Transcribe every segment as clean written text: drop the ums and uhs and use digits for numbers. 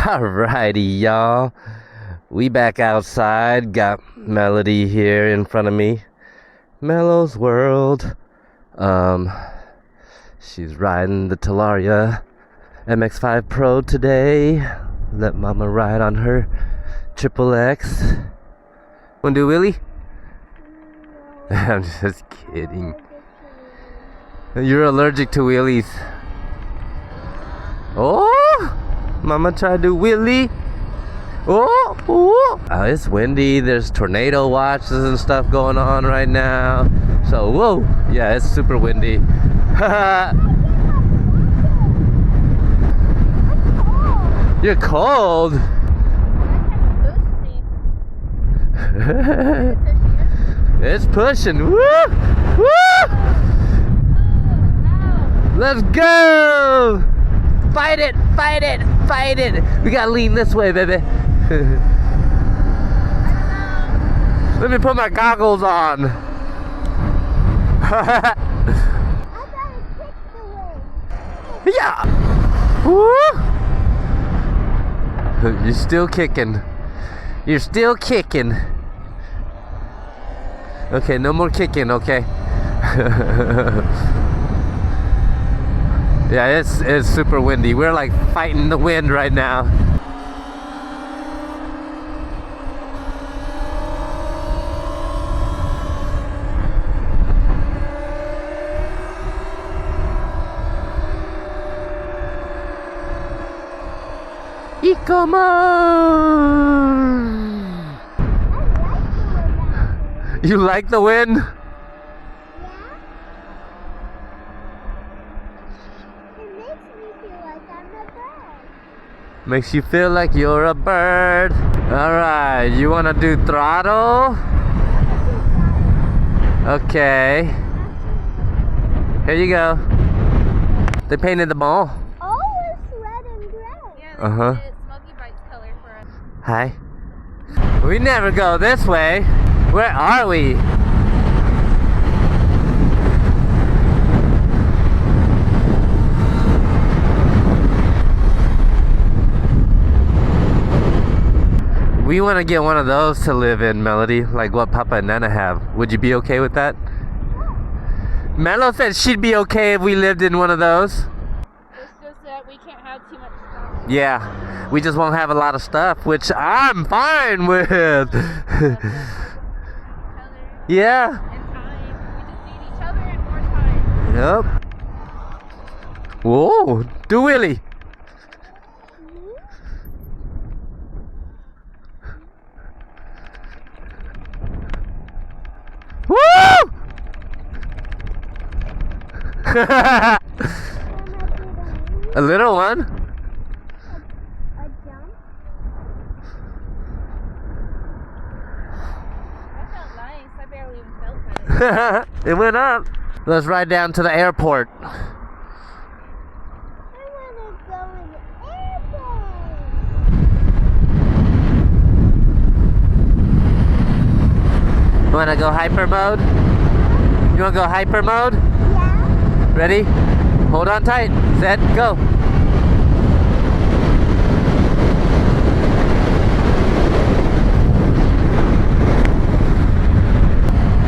Alrighty, y'all. We back outside. Got Melody here in front of me. Melo's World. She's riding the Talaria MX-5 Pro today. Let Mama ride on her Triple X. Wanna do a wheelie? I'm just kidding. You're allergic to wheelies. Oh! Mama tried to wheelie. Oh, oh! It's windy. There's tornado watches and stuff going on right now. So, whoa! Yeah, it's super windy. You're cold. It's pushing. Woo! Woo! Let's go! Fight it! Fight it! Fight it! We gotta lean this way, baby. Let me put my goggles on. Yeah! Woo! You're still kicking. You're still kicking. Okay, no more kicking, okay? Yeah, it's super windy. We're like fighting the wind right now. Come on! You like the wind? Yeah. It makes me feel like I'm a bird. Makes you feel like you're a bird. Alright, you wanna do throttle? Okay. Here you go. They painted the ball. Oh, it's red and gray. Uh-huh. Hi. We never go this way. Where are we? We want to get one of those to live in, Melody, like what Papa and Nana have. Would you be okay with that? Melo said she'd be okay if we lived in one of those. It's just that we can't have too much stuff. Yeah, we just won't have a lot of stuff, which I'm fine with. Yeah. And time. We just need each other and more time. Yep. Whoa, do wheelie. Woo! A little one. A jump? That felt nice. I barely even felt it. It went up. Let's ride down to the airport. I want to go in the airplane. You wanna go hyper mode? You wanna go hyper mode? Yeah. Ready? Hold on tight. Set, go.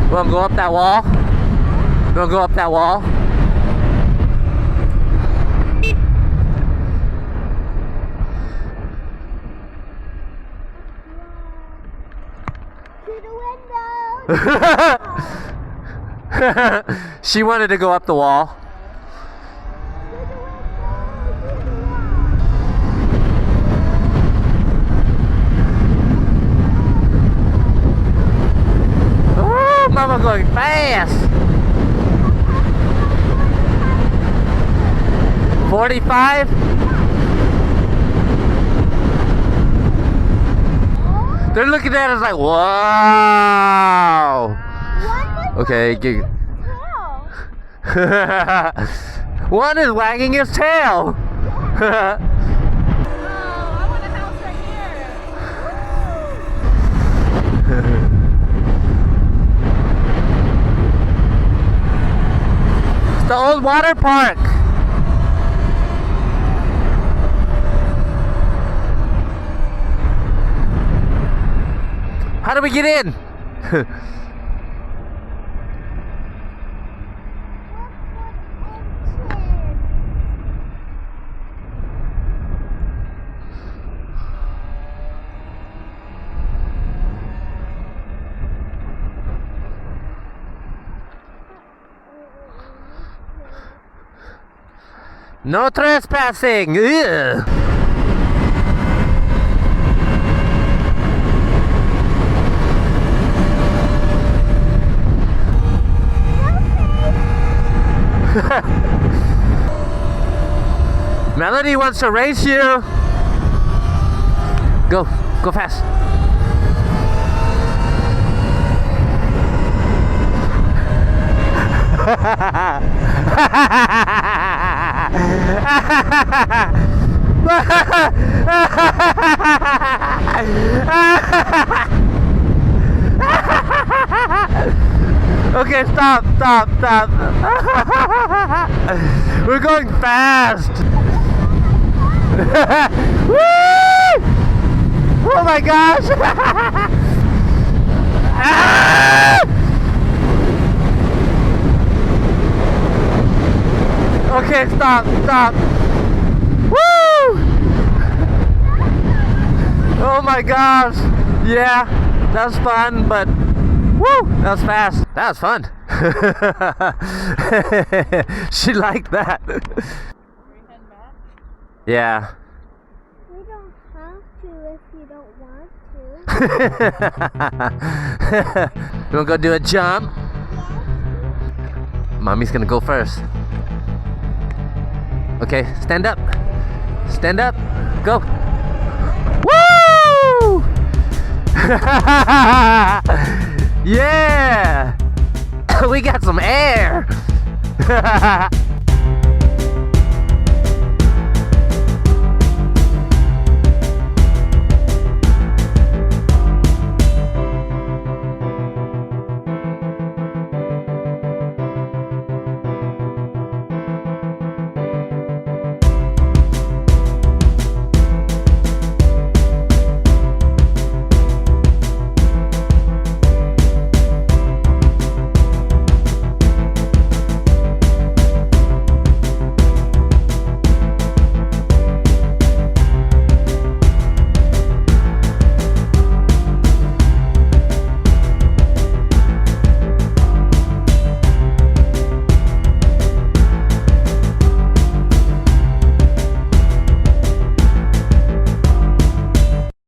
You wanna go up that wall? You wanna go up that wall? To the window. She wanted to go up the wall. Oh, Mama going fast. 45? They're looking at us like, wow. Okay, Tail. one is wagging his tail. Oh, I want a house right here. It's the old water park. How do we get in? No trespassing! Ugh. Melody wants to race you. Go fast. Okay, stop. We're going fast. Woo! Oh my gosh. Ah! Okay, stop. Woo! Oh my gosh. Yeah, that was fun, but woo, that was fast. That was fun. She liked that. Are you heading back? Yeah. We don't have to if you don't want to. You wanna go do a jump? Mommy's gonna go first. Okay, stand up. Go. Woo! Yeah! We got some air!